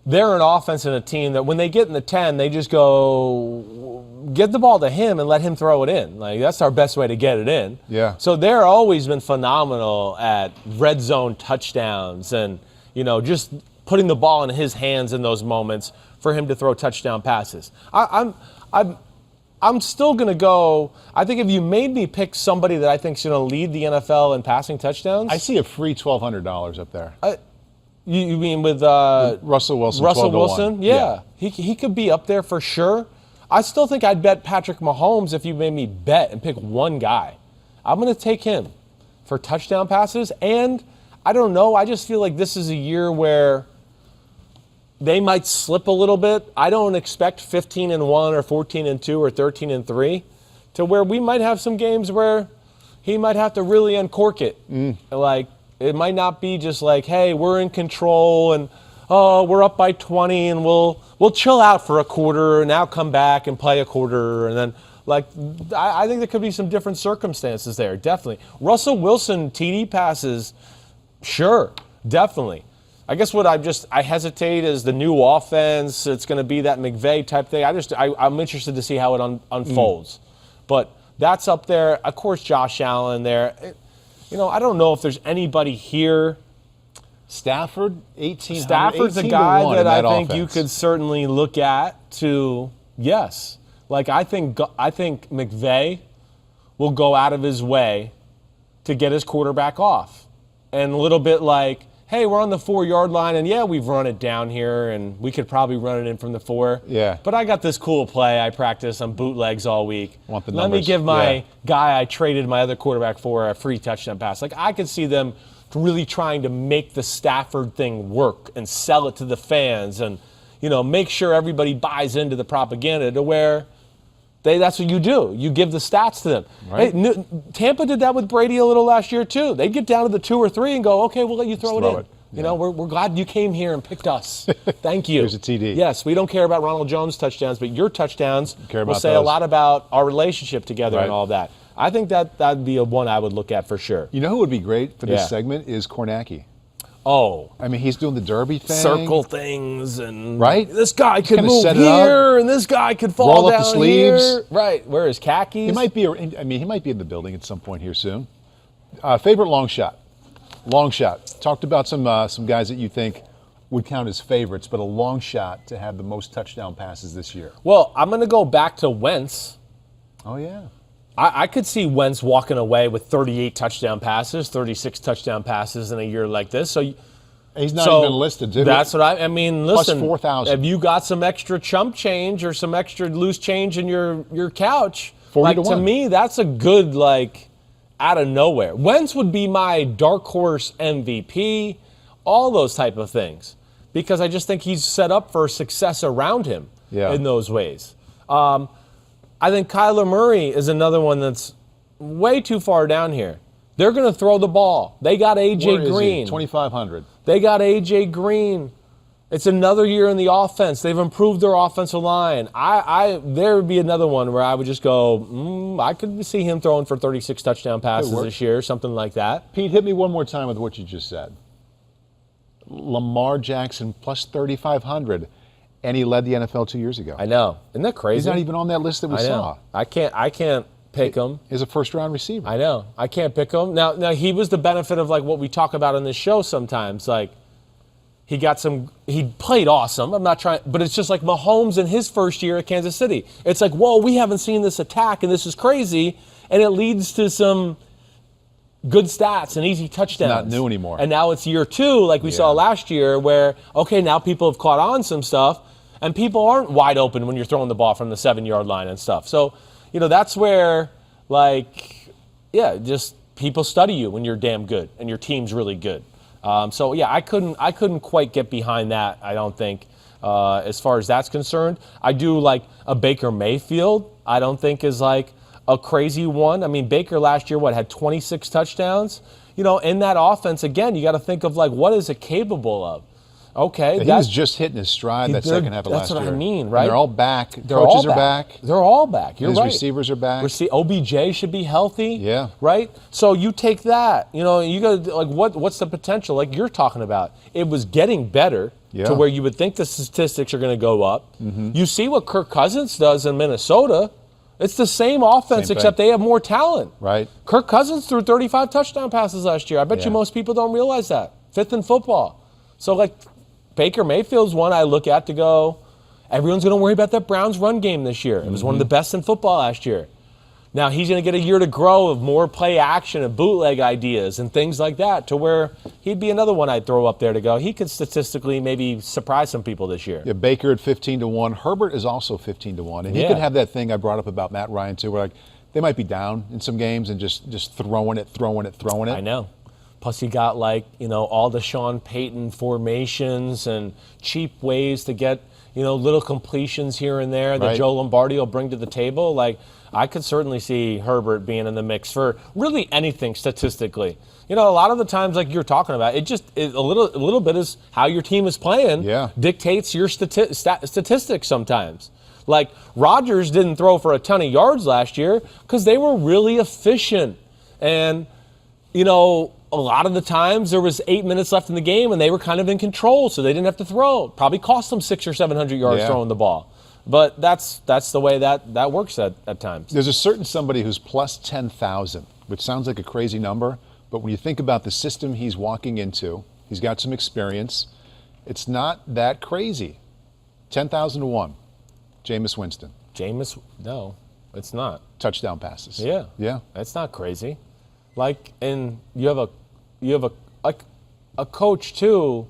they're an offense and a team that when they get in the 10, they just go get the ball to him and let him throw it in. Like that's our best way to get it in. Yeah. So they're always been phenomenal at red zone touchdowns and just putting the ball in his hands in those moments for him to throw touchdown passes. I'm still going to go. I think if you made me pick somebody that I think is going to lead the NFL in passing touchdowns. I see a free $1,200 up there. You mean with Russell Wilson? Russell Wilson? Yeah. He could be up there for sure. I still think I'd bet Patrick Mahomes if you made me bet and pick one guy. I'm going to take him for touchdown passes. And I don't know. I just feel like this is a year where they might slip a little bit. I don't expect 15-1 or 14-2 or 13-3 to where we might have some games where he might have to really uncork it. Like it might not be just like, hey, we're in control and we're up by 20 and we'll chill out for a quarter and now come back and play a quarter and then I think there could be some different circumstances there. Definitely. Russell Wilson TD passes, sure, definitely. I guess what I hesitate is the new offense. It's going to be that McVay type thing. I'm interested to see how it unfolds. But that's up there. Of course, Josh Allen there. I don't know if there's anybody here. Stafford, 18. Stafford's a guy that I think you could certainly look at to, yes. I think McVay will go out of his way to get his quarterback off. And a little bit like, hey, we're on the 4-yard line, and yeah, we've run it down here, and we could probably run it in from the 4. Yeah. But I got this cool play I practice on bootlegs all week. Let me give my guy I traded my other quarterback for a free touchdown pass. I could see them really trying to make the Stafford thing work and sell it to the fans and, make sure everybody buys into the propaganda to where that's what you do. You give the stats to them. Right. Hey, Tampa did that with Brady a little last year too. They'd get down to the 2 or 3 and go, okay, we'll let you throw it in. We're glad you came here and picked us. Thank you. Here's a TD. Yes, we don't care about Ronald Jones' touchdowns, but your touchdowns will say a lot about our relationship together and all that. I think that'd be one I would look at for sure. You know who would be great for this segment is Kornacki. Oh. I mean, he's doing the derby thing. Circle things and this guy could move here and this guy could fall roll down up the sleeves. Here. Right. Wear his khakis. He might be in the building at some point here soon. Favorite long shot. Long shot. Talked about some guys that you think would count as favorites, but a long shot to have the most touchdown passes this year. Well, I'm going to go back to Wentz. Oh, yeah. I could see Wentz walking away with 38 touchdown passes, 36 touchdown passes in a year like this. So he's not even listed. That's what I mean. Listen, plus 4,000. Have you got some extra chump change or some extra loose change in your couch? 40 to 1. To me, that's a good out of nowhere. Wentz would be my dark horse MVP, all those type of things, because I just think he's set up for success around him in those ways. I think Kyler Murray is another one that's way too far down here. They're going to throw the ball. They got A.J. Green. 2,500. They got A.J. Green. It's another year in the offense. They've improved their offensive line. There would be another one where I would just go, I could see him throwing for 36 touchdown passes this year, something like that. Pete, hit me one more time with what you just said. Lamar Jackson plus 3,500, and he led the NFL 2 years ago. I know. Isn't that crazy? He's not even on that list that we saw. I can't pick him. He's a first-round receiver. I know. I can't pick him. Now he was the benefit of like what we talk about in this show sometimes. Like he played awesome. I'm not trying, but it's just like Mahomes in his first year at Kansas City. It's like, whoa, we haven't seen this attack, and this is crazy, and it leads to some good stats and easy touchdowns. It's not new anymore. And now it's year 2, like we saw last year, where, okay, now people have caught on some stuff, and people aren't wide open when you're throwing the ball from the 7-yard line and stuff. So, that's where, just people study you when you're damn good and your team's really good. I couldn't quite get behind that, I don't think, as far as that's concerned. I do like a Baker Mayfield, I don't think is like a crazy one. I mean, Baker last year, had 26 touchdowns? In that offense, again, you got to think of like, what is it capable of? Okay. He was just hitting his stride that second half of last year. That's what I mean, right? And they're all back. Coaches are back. They're all back. You're His right. receivers are back. OBJ should be healthy. Yeah. Right? So you take that, you got to, like, what's the potential? Like you're talking about. It was getting better to where you would think the statistics are going to go up. Mm-hmm. You see what Kirk Cousins does in Minnesota. It's the same offense, except they have more talent. Right. Kirk Cousins threw 35 touchdown passes last year. I bet you most people don't realize that. 5th in football. So, like, Baker Mayfield's one I look at to go, everyone's going to worry about that Browns run game this year. It was one of the best in football last year. Now he's going to get a year to grow of more play action and bootleg ideas and things like that, to where he'd be another one I'd throw up there to go, he could statistically maybe surprise some people this year. Yeah, Baker at 15-1. Herbert is also 15-1. And he could have that thing I brought up about Matt Ryan too, where like they might be down in some games and just throwing it. I know. Plus, you got all the Sean Payton formations and cheap ways to get, little completions here and there that Joe Lombardi will bring to the table. Like, I could certainly see Herbert being in the mix for really anything statistically. A lot of the times, like you're talking about, a little bit is how your team is playing dictates your statistics sometimes. Like, Rodgers didn't throw for a ton of yards last year because they were really efficient. And, a lot of the times there was 8 minutes left in the game and they were kind of in control, so they didn't have to throw. Probably cost them 600 or 700 yards throwing the ball. But that's the way that works at times. There's a certain somebody who's plus 10,000, which sounds like a crazy number, but when you think about the system he's walking into, he's got some experience. It's not that crazy. 10,000-1. Jameis Winston. No, it's not. Touchdown passes. Yeah. That's not crazy. Like, and you have a coach too,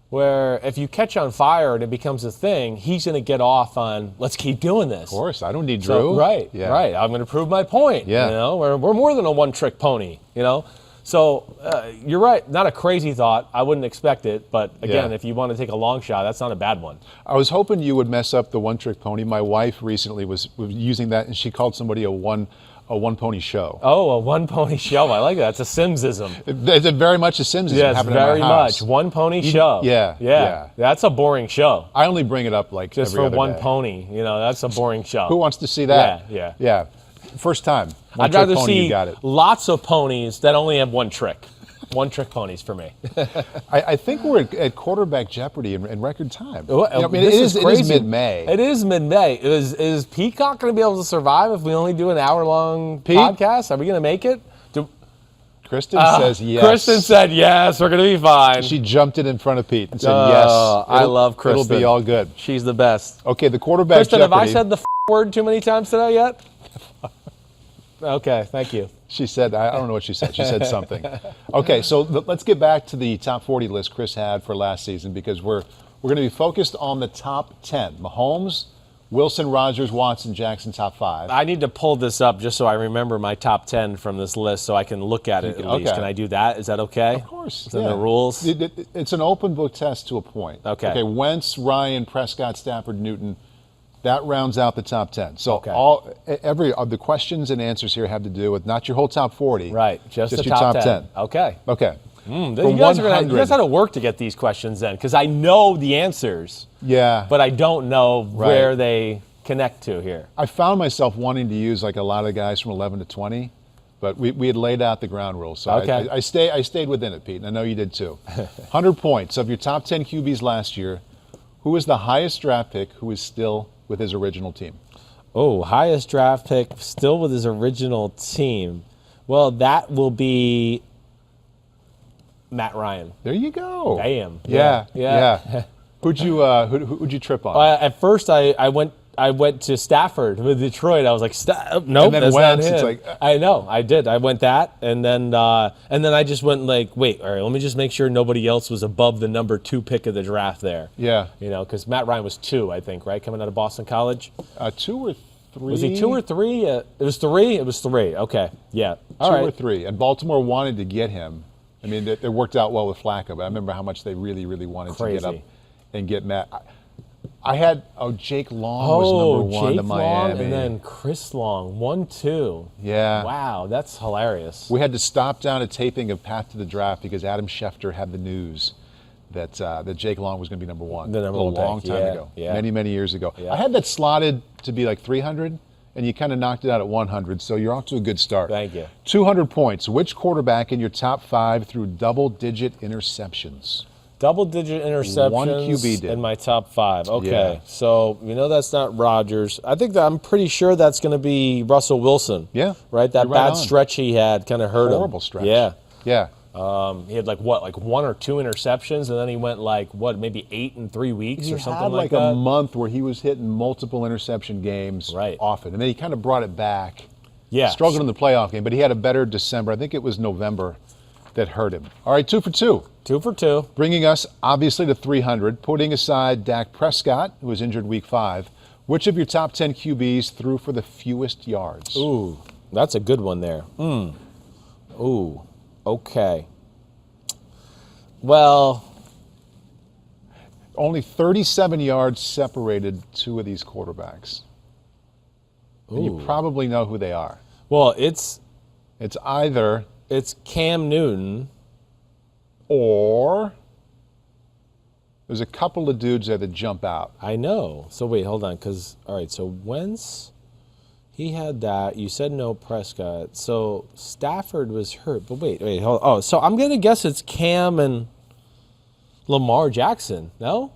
where if you catch on fire and it becomes a thing, he's going to get off on, let's keep doing this. Of course, I don't need Drew. Right. I'm going to prove my point. Yeah. We're more than a one-trick pony. So you're right. Not a crazy thought. I wouldn't expect it, but again, if you want to take a long shot, that's not a bad one. I was hoping you would mess up the one-trick pony. My wife recently was using that, and she called somebody a one-pony show. Oh, a one-pony show. I like that. It's a Simmsism. It's very much a Simmsism. Yes, very much. One-pony show. Yeah. That's a boring show. I only bring it up like just every for one day. pony. That's a boring show. Who wants to see that? Yeah. First time. I'd rather pony, see you got it. Lots of ponies that only have one trick. One-trick ponies for me. I think we're at quarterback Jeopardy in record time. It is mid-May. It is mid-May. Is Peacock going to be able to survive if we only do an hour-long podcast? Are we going to make it? Kristen says yes. Kristen said yes. We're going to be fine. She jumped in front of Pete and said yes. I love Kristen. It'll be all good. She's the best. Okay, the quarterback Kristen, Jeopardy. have I said the word too many times today yet? Okay, thank you. She said, I don't know what she said. She said something. Okay, so let's get back to the top 40 list Chris had for last season, because we're going to be focused on the top 10. Mahomes Wilson, Rogers, Watson, Jackson, top 5. I need to pull this up just so I remember my top 10 from this list so I can look at it at least. Can I do that? Is that okay? Of course. Is that the rules? It's an open book test to a point. Okay. Okay, Wentz, Ryan, Prescott, Stafford, Newton. That rounds out the top 10. So the questions and answers here have to do with not your whole top 40. Right, just the your top 10. Okay. Okay. You guys had to work to get these questions then, because I know the answers. Yeah. But I don't know where they connect to here. I found myself wanting to use like a lot of guys from 11 to 20, but we had laid out the ground rules. So I stayed within it, Pete, and I know you did too. 100 points. Of your top 10 QBs last year, who was the highest draft pick who is still with his original team? Oh, highest draft pick still with his original team. Well, that will be Matt Ryan. There you go. Damn. Yeah. Who'd you trip on? At first, I went to Stafford with Detroit. I was like, nope, and then that's Wentz, not him. it's like, I know, I did. I went that, and then I just went like, wait, all right, let me just make sure nobody else was above the number 2 pick of the draft there. Yeah. Because Matt Ryan was 2, I think, right, coming out of Boston College. 2 or 3? Was he 2 or 3? It was 3. It was 3. Okay, yeah. All 2 or 3, and Baltimore wanted to get him. I mean, it worked out well with Flacco, but I remember how much they really, really wanted to get up and get Matt. I had Jake Long was number 1 to Miami. Long, and then Chris Long, 1, 2. Yeah. Wow, that's hilarious. We had to stop down a taping of Path to the Draft because Adam Schefter had the news that Jake Long was going to be number 1. The number a 1 long pick. time ago, many years ago. Yeah. I had that slotted to be like 300, and you kind of knocked it out at 100, so you're off to a good start. Thank you. 200 points. Which quarterback in your top 5 threw double-digit interceptions? Double-digit interceptions. 1 QB did. In my top 5. Okay, Yeah. so that's not Rodgers. I'm pretty sure that's going to be Russell Wilson. Yeah. Right? That You're right bad on. stretch he had kind of hurt him. Horrible stretch. Yeah. Yeah. He had like 1 or 2 interceptions, and then he went maybe 8 in 3 weeks or something had like like that. a month where he was hitting multiple interception games often, and then he kind of brought it back. Yeah. Struggled in the playoff game, but he had a better December. I think it was November that hurt him. All right, 2 for 2. 2 for 2. Bringing us, obviously, to 300. Putting aside Dak Prescott, who was injured week 5, which of your top 10 QBs threw for the fewest yards? Ooh, that's a good one there. Ooh, okay. Well, only 37 yards separated 2 of these quarterbacks. And you probably know who they are. Well, it's either Cam Newton or there's a couple of dudes there that jump out. I know. So wait, hold on, all right, so Wentz, he had that. You said no Prescott. So Stafford was hurt. But wait, hold on. Oh, so I'm going to guess it's Cam and Lamar Jackson. No?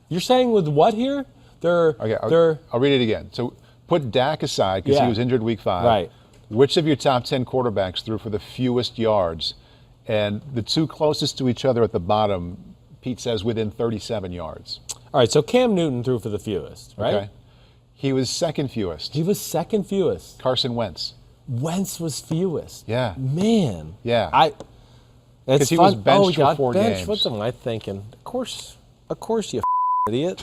You're saying with what here? I'll read it again. So put Dak aside because he was injured week 5. Right. Which of your top 10 quarterbacks threw for the fewest yards? And the 2 closest to each other at the bottom, Pete says within 37 yards. All right, so Cam Newton threw for the fewest, right? Okay. He was second fewest. He was second fewest. Carson Wentz. Wentz was fewest. Yeah. Man. Yeah. Because he was benched for 4 games. What am I thinking? Of course, you idiot.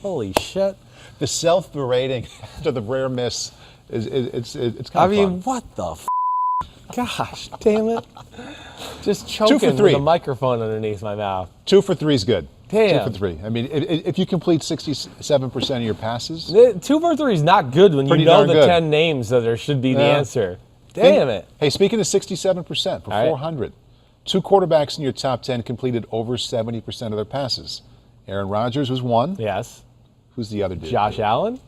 Holy shit. The self-berating after the rare miss it's kind of fun. What the Gosh, damn it. Just 2 for choking 3. with a microphone underneath my mouth. 2 for 3 is good. Damn. 2 for 3. I mean, if you complete 67% of your passes. 2 for 3 is not good when you know the 10 names that there should be the answer. Damn it. Hey, speaking of 67% for 400, 2 quarterbacks in your top 10 completed over 70% of their passes. Aaron Rodgers was 1. Yes. Who's the other dude? Josh Allen?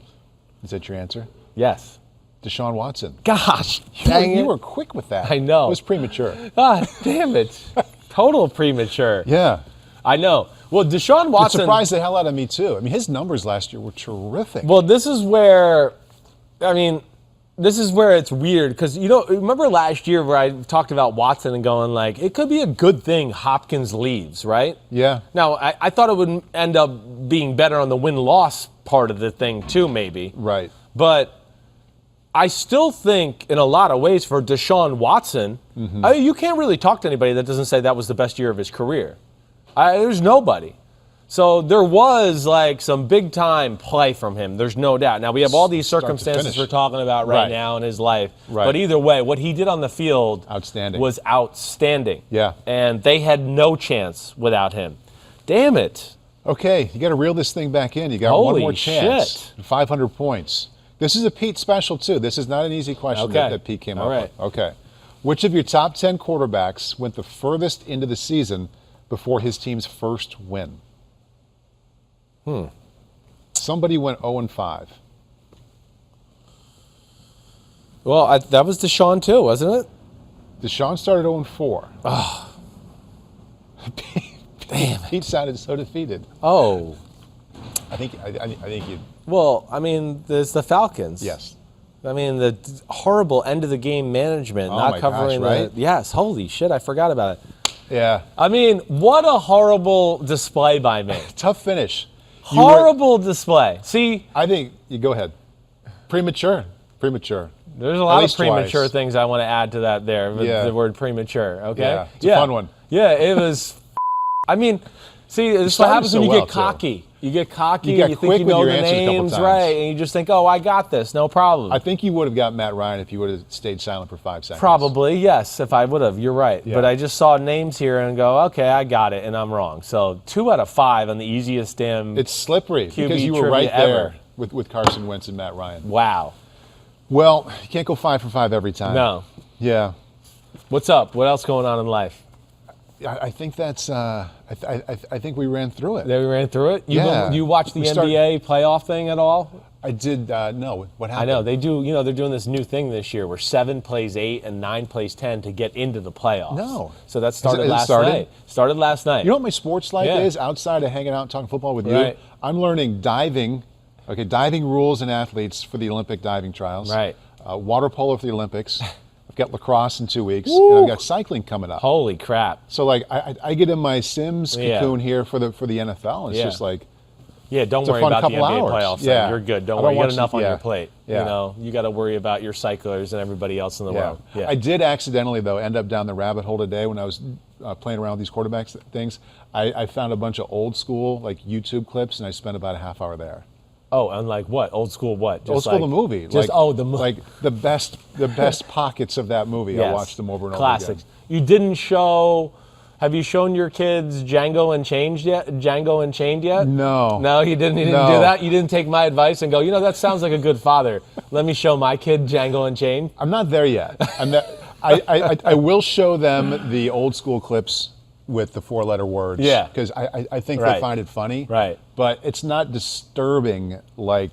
Is that your answer? Yes. Deshaun Watson. Gosh, you were quick with that. I know. It was premature. God damn it. Total premature. Yeah. I know. Well, Deshaun Watson. It surprised the hell out of me, too. I mean, his numbers last year were terrific. Well, this is where it's weird because, remember last year where I talked about Watson and going like, it could be a good thing Hopkins leaves, right? Yeah. Now, I thought it would end up being better on the win-loss part of the thing, too, maybe. Right. But I still think, in a lot of ways, for Deshaun Watson, you can't really talk to anybody that doesn't say that was the best year of his career. There's nobody. So there was like some big time play from him. There's no doubt. Now we have all these circumstances we're talking about right now in his life. Right. But either way, what he did on the field was outstanding. Yeah. And they had no chance without him. Damn it. Okay, you got to reel this thing back in. You got one more chance. Shit. 500 points. This is a Pete special too. This is not an easy question that Pete came up with. Okay. Which of your top 10 quarterbacks went the furthest into the season before his team's first win? Somebody went 0-5. Well, that was Deshaun too, wasn't it? Deshaun started 0-4. Oh. Damn it. Pete sounded so defeated. Oh. I think you. Well, I mean, there's the Falcons. Yes. I mean, the horrible end of the game management, not covering right? Yes, holy shit, I forgot about it. Yeah. I mean, what a horrible display by me. Tough finish. Horrible display. See? I think, you go ahead. Premature. There's a lot of premature things I want to add to that there, with the word premature, okay? Yeah, it's a fun one. Yeah, it was, I mean, see, this is what happens when you get cocky. You get cocky and you think you know the names, right, and you just think, oh, I got this, no problem. I think you would have got Matt Ryan if you would have stayed silent for 5 seconds. Probably, yes, if I would have. You're right. Yeah. But I just saw names here and go, okay, I got it, and I'm wrong. So 2 out of 5 on the easiest damn It's slippery QB because you were right ever. there with Carson Wentz and Matt Ryan. Wow. Well, you can't go 5 for 5 every time. No. Yeah. What's up? What else going on in life? I think that's. I think we ran through it. We ran through it. You watched the NBA playoff thing at all? I did. No. What happened? I know they do. They're doing this new thing this year where 7 plays 8 and 9 plays 10 to get into the playoffs. No. So that started last night. Started last night. You know what my sports life is outside of hanging out and talking football with you? I'm learning diving. Okay, diving rules and athletes for the Olympic diving trials. Right. Water polo for the Olympics. I've got lacrosse in 2 weeks, and I've got cycling coming up. Holy crap! So like, I get in my Simms cocoon here for the NFL. And it's just like, don't worry about the NBA playoffs. Yeah, you're good. Don't worry. You got enough on your plate. Yeah. You got to worry about your cyclers and everybody else in the world. Yeah. I did accidentally though end up down the rabbit hole today when I was playing around with these quarterbacks things. I found a bunch of old school like YouTube clips, and I spent about a half hour there. Oh, and like what? Old school what? Just old school the movie. Just the movie. Like the best pockets of that movie. Yes. I watched them over and over again. Classics. You didn't show. Have you shown your kids Django Unchained yet? No. No, you didn't. You didn't do that. You didn't take my advice and go. That sounds like a good father. Let me show my kid Django Unchained. I'm not there yet. I will show them the old school clips with the 4-letter words. Yeah. Because I think they find it funny. Right. But it's not disturbing like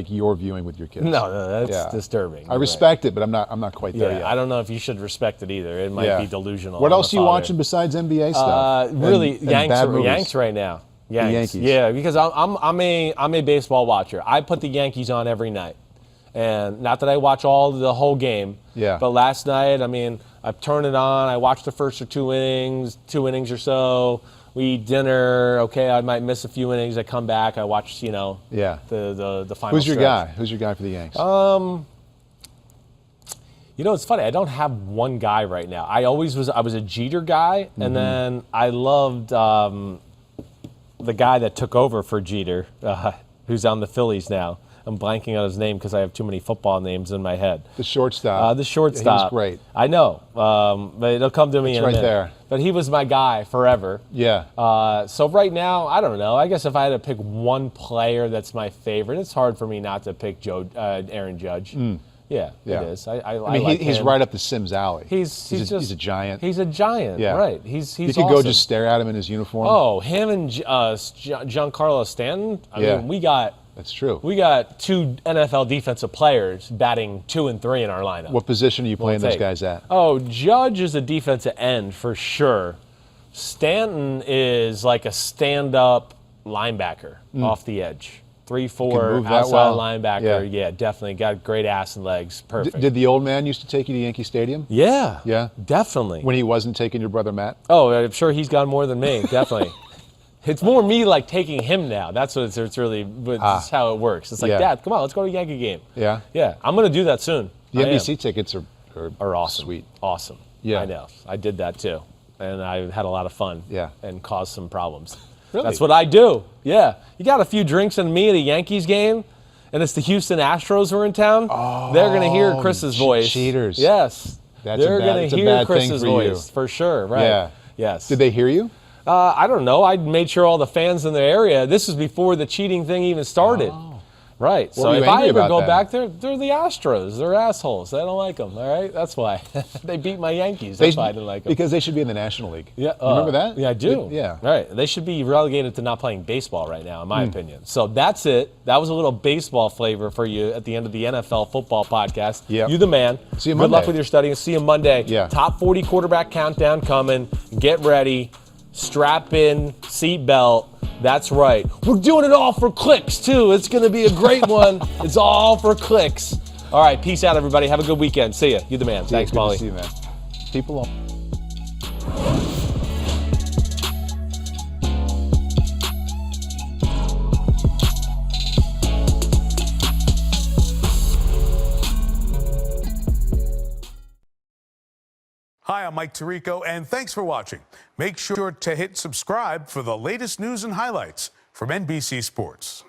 you're viewing with your kids. No, that's disturbing. I respect it, but I'm not quite there yet. I don't know if you should respect it either. It might be delusional. What else are you watching besides NBA stuff? Really, Yanks right now. Yankees. Yeah, because I'm a baseball watcher. I put the Yankees on every night. And not that I watch the whole game, but last night, I turned it on. I watched the first 2 innings or so. We eat dinner. Okay, I might miss a few innings. I come back. I watch, the final. Who's your guy? Who's your guy for the Yanks? It's funny. I don't have one guy right now. I was a Jeter guy, and then I loved the guy that took over for Jeter, who's on the Phillies now. I'm blanking on his name because I have too many football names in my head. The shortstop. The shortstop. He was great. I know, but it'll come to me in a minute. There. But he was my guy forever. Yeah. So right now, I don't know. I guess if I had to pick one player that's my favorite, it's hard for me not to pick Aaron Judge. Yeah, it is. I like he's him. right up the Sims alley. He's a giant. He's a giant, right. He's You could awesome. go just stare at him in his uniform. Oh, him and Giancarlo Stanton. I mean, we got... That's true. We got 2 NFL defensive players batting 2 and 3 in our lineup. What position are you playing those guys at? Oh, Judge is a defensive end for sure. Stanton is like a stand-up linebacker off the edge. 3-4 outside linebacker. Yeah, definitely. Got great ass and legs. Perfect. Did the old man used to take you to Yankee Stadium? Yeah. Yeah? Definitely. When he wasn't taking your brother Matt? Oh, I'm sure he's gone more than me. Definitely. It's more me like taking him now. That's what it's really. That's how it works. It's like, Dad, come on, let's go to a Yankee game. Yeah. Yeah, I'm gonna do that soon. The NBC tickets are awesome. Sweet. Awesome. Yeah. I know. I did that too, and I had a lot of fun. Yeah. And caused some problems. Really? That's what I do. Yeah. You got a few drinks and me at a Yankees game, and it's the Houston Astros who are in town. They're going to hear Chris's voice. Cheaters. Yes. They're going to hear Chris's for voice for sure. Right. Yeah. Yes. Did they hear you? I don't know. I made sure all the fans in the area. This was before the cheating thing even started. Right. So if I ever go back there, they're the Astros. They're assholes. I don't like them. All right. That's why they beat my Yankees. That's why I didn't like them. Because they should be in the National League. Yeah. You remember that? Yeah, I do. Yeah. Right. They should be relegated to not playing baseball right now, in my opinion. So that's it. That was a little baseball flavor for you at the end of the NFL football podcast. Yep. You the man. See you Good Monday. luck with your studying. See you Monday. Yeah. Top 40 quarterback countdown coming. Get ready. Strap in. Seatbelt. That's right. We're doing it all for clicks, too. It's going to be a great one. It's all for clicks. All right. Peace out, everybody. Have a good weekend. See ya. You the man. Thanks, Good Molly. to see you, man. People on. Hi, I'm Mike Tirico, and thanks for watching. Make sure to hit subscribe for the latest news and highlights from NBC Sports.